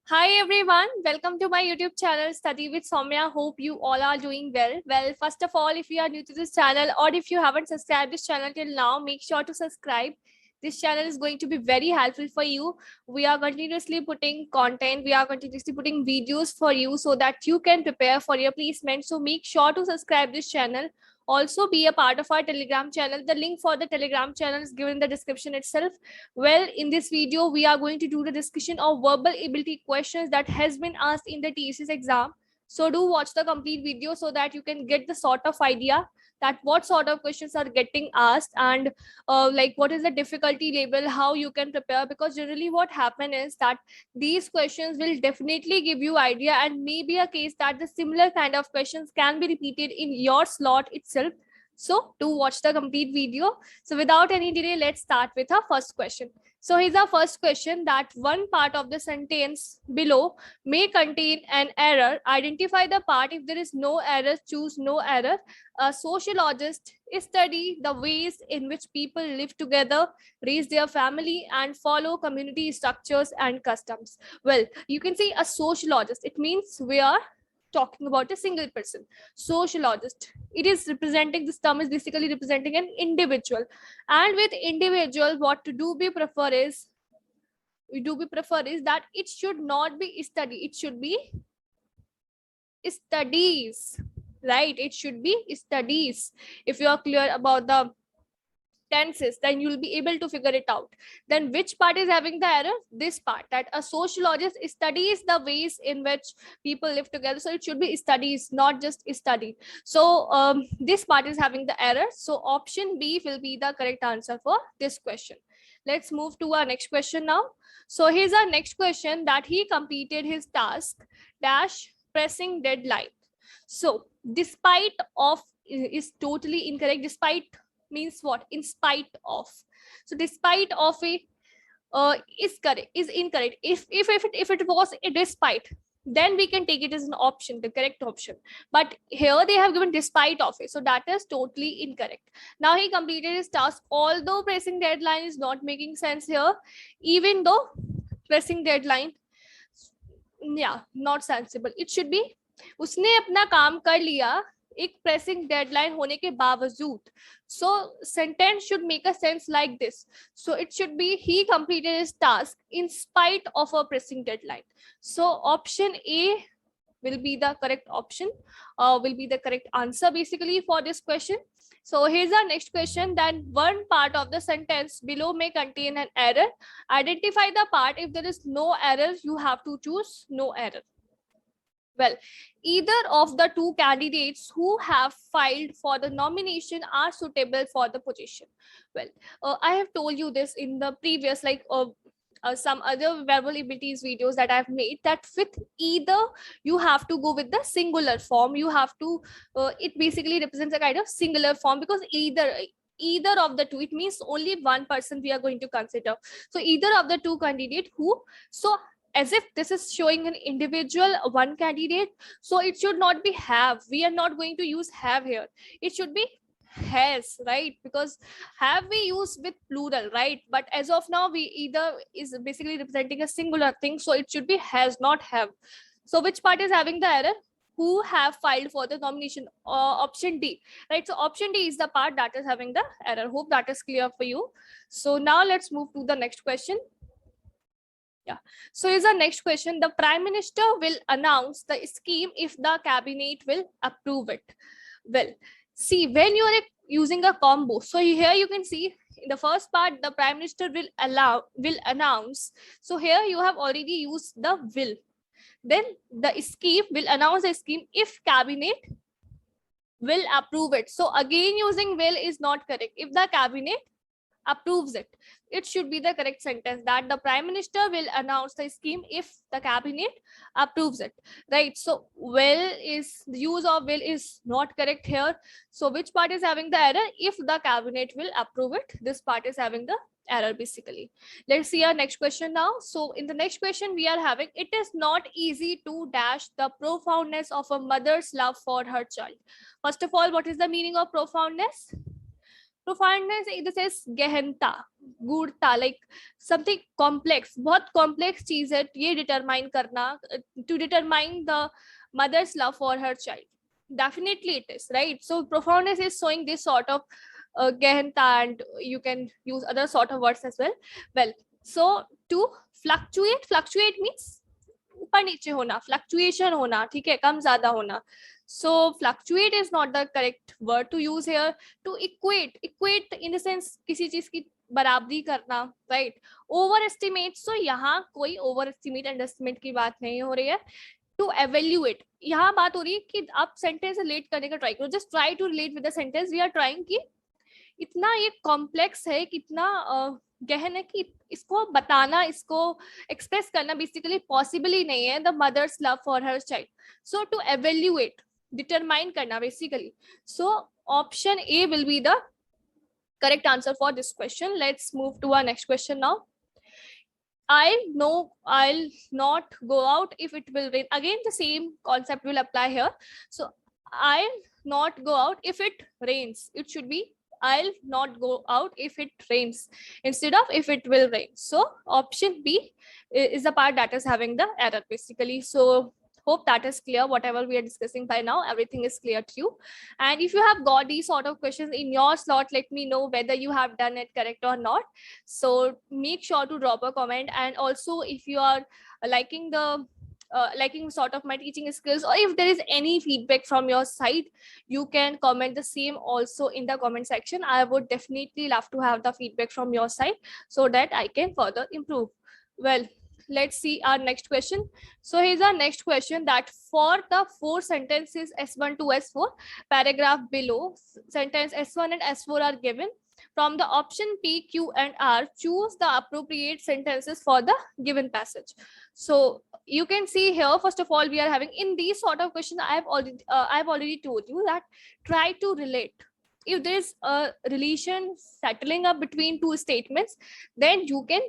Hi everyone, welcome to my YouTube channel Study with Soumya. Hope you all are doing well. Well, first of all, if you are new to this channel or if you haven't subscribed this channel till now, make sure to subscribe. This channel is going to be very helpful for you. We are continuously putting content, we are continuously putting videos for you so that you can prepare for your placement. So make sure to subscribe this channel. Also be a part of our Telegram channel. The link for the Telegram channel is given in the description itself. Well, in this video, we are going to do the discussion of verbal ability questions that has been asked in the TCS exam. So do watch the complete video so that you can get the sort of idea that what sort of questions are getting asked and like what is the difficulty level, how you can prepare, because generally what happen is that these questions will definitely give you idea and maybe a case that the similar kind of questions can be repeated in your slot itself. So do watch the complete video. So without any delay, let's start with our first question. So here's our first question, that one part of the sentence below may contain an error. Identify the part. If there is no error, choose no error. A sociologist study the ways in which people live together, raise their family, and follow community structures and customs. Well, you can say a sociologist. It means we are talking about a single person. Sociologist, it is representing, this term is basically representing an individual, and with individual what to do we prefer is, that it should not be study, it should be studies, right? It should be studies. If you are clear about the tenses, then you'll be able to figure it out. Then which part is having the error? This part, that a sociologist studies the ways in which people live together. So it should be studies, not just study. So this part is having the error. So option B will be the correct answer for this question. Let's move to our next question now. So here's our next question, that he completed his task dash pressing deadline. So despite of is totally incorrect. Despite means what? In spite of. So despite of a is correct, is incorrect. If it was a despite, then we can take it as an option, the correct option. But here they have given despite of it, so that is totally incorrect. Now he completed his task, although pressing deadline is not making sense here. Even though pressing deadline, yeah, not sensible. It should be उसने अपना काम कर लिया एक pressing deadline होने के बावजूद. So sentence should make a sense like this. So it should be he completed his task in spite of a pressing deadline. So option A will be the correct option, will be the correct answer basically for this question. So here's our next question, that one part of the sentence below may contain an error. Identify the part. If there is no error, you have to choose no error. Well, either of the two candidates who have filed for the nomination are suitable for the position. Well, I have told you this in the previous, some other verbal abilities videos that I've made, that with either you have to go with the singular form. You have to, it basically represents a kind of singular form, because either of the two, it means only one person we are going to consider. So either of the two candidate who, so as if this is showing an individual one candidate, so it should not be have. We are not going to use have here. It should be has, right? Because have we use with plural, right? But as of now, we either is basically representing a singular thing, so it should be has, not have. So which part is having the error? Who have filed for the nomination? Option D, right? So option D is the part that is having the error. Hope that is clear for you. So now let's move to the next question. Yeah. So is the next question, the Prime Minister will announce the scheme if the cabinet will approve it. Well, see, when you are using a combo, so here you can see in the first part, the Prime Minister will announce. So here you have already used the will. Then the scheme will announce the scheme if cabinet will approve it. So again, using will is not correct. If the cabinet approves it, it should be the correct sentence, that the Prime Minister will announce the scheme if the cabinet approves it, right? So will is, the use of will is not correct here. So which part is having the error? If the cabinet will approve it, this part is having the error basically. Let's see our next question now. So in the next question we are having, it is not easy to dash the profoundness of a mother's love for her child. First of all, what is the meaning of profoundness? Profoundness in the sense गहनता, गूढ़ता, like something complex, बहुत complex चीज है ये determine करना, to determine the mother's love for her child. Definitely it is, right? So profoundness is showing this sort of gehanta, and you can use other sort of words as well. Well, so to fluctuate means ऊपर नीचे होना, fluctuation होना, ठीक है, कम ज्यादा होना. So fluctuate is not the correct word to use here. To equate in the sense किसी चीज की बराबरी करना, right? Overestimate, so यहाँ कोई overestimate underestimate की बात नहीं हो रही है. To evaluate, यहाँ बात हो रही है कि आप सेंटेंस रिलेट करने का ट्राई करो. Just try to relate with the sentence. We are trying कि इतना ये कॉम्प्लेक्स है, कितना गहन है कि इसको बताना, इसको एक्सप्रेस करना बेसिकली पॉसिबल ही नहीं है. The mother's love for her child. So to evaluate, determine करना basically. So option A will be the correct answer for this question. Let's move to our next question now. I'll not go out if it will rain. Again, the same concept will apply here. So I'll not go out if it rains. It should be I'll not go out if it rains instead of if it will rain. So option B is the part that is having the error basically. So hope that is clear. Whatever we are discussing by now, everything is clear to you. And if you have got these sort of questions in your slot, let me know whether you have done it correct or not. So make sure to drop a comment. And also if you are liking the liking sort of my teaching skills, or if there is any feedback from your side, you can comment the same also in the comment section. I would definitely love to have the feedback from your side so that I can further improve. Well, let's see our next question. So here's our next question, that for the 4 sentences S1 to S4, paragraph below, sentence S1 and S4 are given. From the option P, Q, and R, choose the appropriate sentences for the given passage. So you can see here, first of all, we are having in these sort of questions, I've already told you that try to relate. If there's a relation settling up between 2 statements, then you can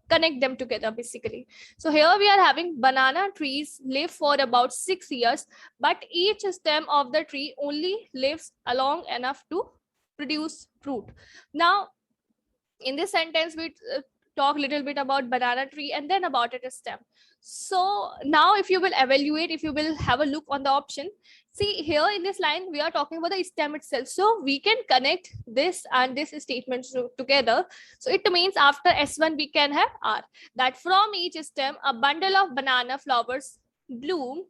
connect them together basically. So here we are having banana trees live for about 6 years, but each stem of the tree only lives long enough to produce fruit. Now in this sentence we talk a little bit about banana tree and then about its stem. So now if you will evaluate, if you will have a look on the option, see here in this line we are talking about the stem itself. So we can connect this and this statement together. So it means after S1 we can have R, that from each stem a bundle of banana flowers bloom,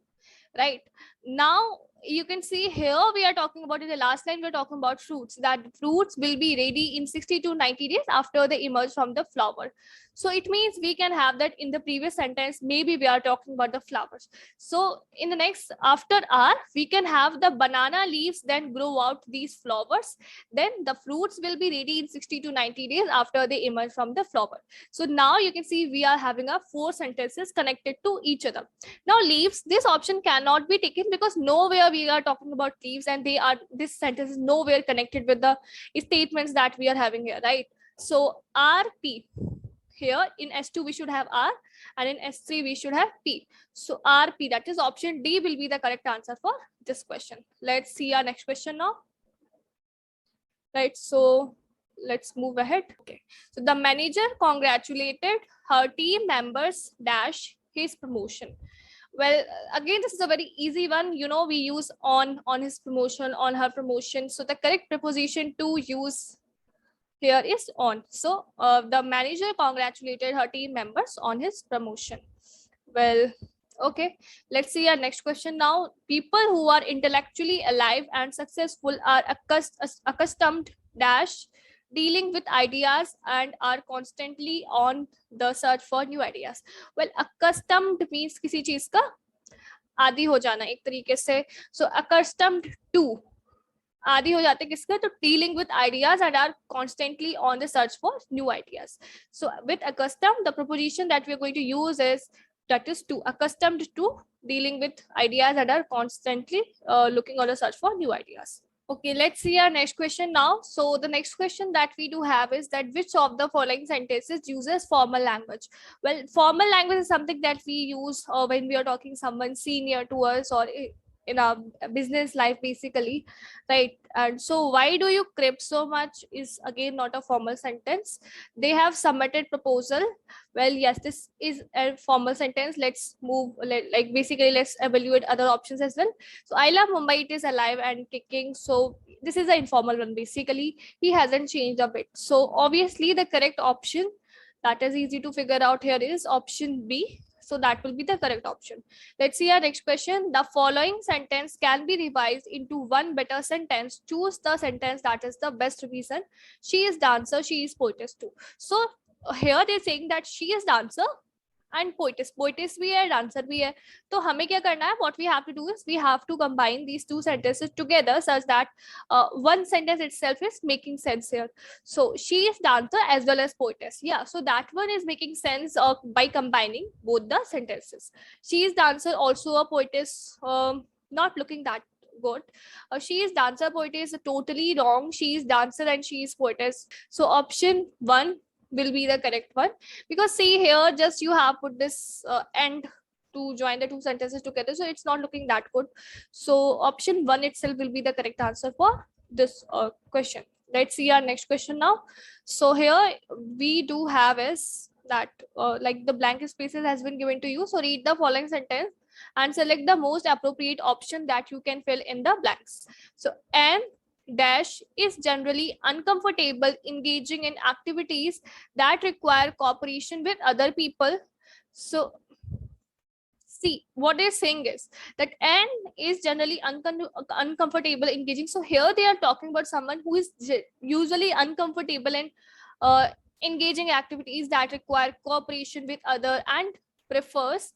right? Now you can see here we are talking about, in the last line we're talking about fruits, that fruits will be ready in 60 to 90 days after they emerge from the flower. So it means we can have that in the previous sentence, maybe we are talking about the flowers. So in the next, after R, we can have the banana leaves then grow out these flowers, then the fruits will be ready in 60 to 90 days after they emerge from the flower. So now you can see we are having a 4 sentences connected to each other. Now leaves, this option cannot be taken because nowhere we are talking about leaves, and this sentence is nowhere connected with the statements that we are having here, right? So RP, here in S2 we should have R, and in S3 we should have P. So RP, that is option D, will be the correct answer for this question. Let's see our next question now. Right, so let's move ahead. Okay, so the manager congratulated her team members dash his promotion. Well, again, this is a very easy one. You know, we use on his promotion, on her promotion. So the correct preposition to use here is on. So the manager congratulated her team members on his promotion. Well, okay, let's see our next question now. People who are intellectually alive and successful are accustomed dash dealing with ideas and are constantly on the search for new ideas. Well, accustomed means किसी चीज का आदी हो जाना एक तरीके से. So accustomed to, आदि हो जाते किसका, तो dealing with ideas and are constantly on the search for new ideas. So with accustomed, the preposition that we are going to use is, that is to, accustomed to dealing with ideas and are constantly looking on the search for new ideas. Okay, let's see our next question now. So the next question that we do have is that which of the following sentences uses formal language? Well, formal language is something that we use when we are talking someone senior to us, or in our business life basically, right? And so why do you crib so much is again not a formal sentence. They have submitted proposal. Well, yes, this is a formal sentence. Let's move, like basically let's evaluate other options as well. So I love Mumbai, it is alive and kicking. So this is an informal one basically. He hasn't changed a bit. So obviously the correct option that is easy to figure out here is option B. So that will be the correct option. Let's see our next question. The following sentence can be revised into one better sentence. Choose the sentence that is the best reason. She is dancer, she is poetess too. So here they're saying that she is dancer and poetess भी है, dancer भी है. तो हमें क्या करना है? What we have to do is we have to combine these two sentences together such that one sentence itself is making sense here. So she is dancer as well as poetess. Yeah, so that one is making sense by combining both the sentences. She is dancer, also a poetess. Not looking that good. She is dancer, poetess, totally wrong. She is dancer and she is poetess. So option 1 will be the correct one, because see here just you have put this end to join the two sentences together, so it's not looking that good. So option 1 itself will be the correct answer for this question. Let's see our next question now. So here we do have is that like the blank spaces has been given to you, so read the following sentence and select the most appropriate option that you can fill in the blanks. So N dash is generally uncomfortable engaging in activities that require cooperation with other people. So see, what they're saying is that N is generally uncomfortable engaging. So here they are talking about someone who is usually uncomfortable in engaging activities that require cooperation with other and prefers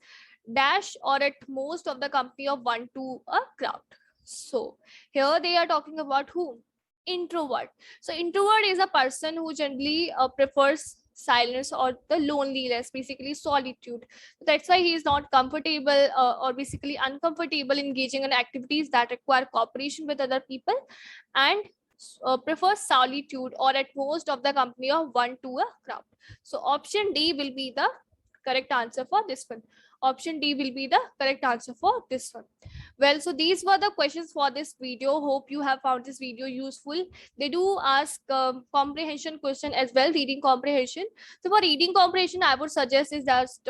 dash or at most of the company of one to a crowd. So here they are talking about whom? Introvert. So introvert is a person who generally prefers silence or the loneliness, basically solitude. That's why he is not comfortable or basically uncomfortable engaging in activities that require cooperation with other people and prefers solitude or at most of the company of one to a crowd. So option D will be the correct answer for this one. Option D will be the correct answer for this one. Well, so these were the questions for this video. Hope you have found this video useful. They do ask comprehension question as well, reading comprehension. So for reading comprehension, I would suggest is just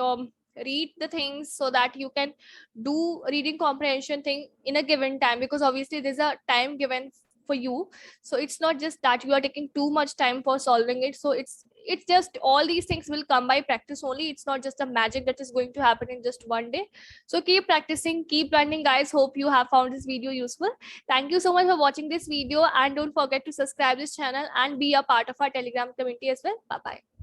read the things so that you can do reading comprehension thing in a given time, because obviously there's a time given for you. So it's not just that you are taking too much time for solving it. So it's just all these things will come by practice only. It's not just a magic that is going to happen in just one day. So keep practicing, keep learning, guys. Hope you have found this video useful. Thank you so much for watching this video, and don't forget to subscribe this channel and be a part of our Telegram community as well. Bye bye.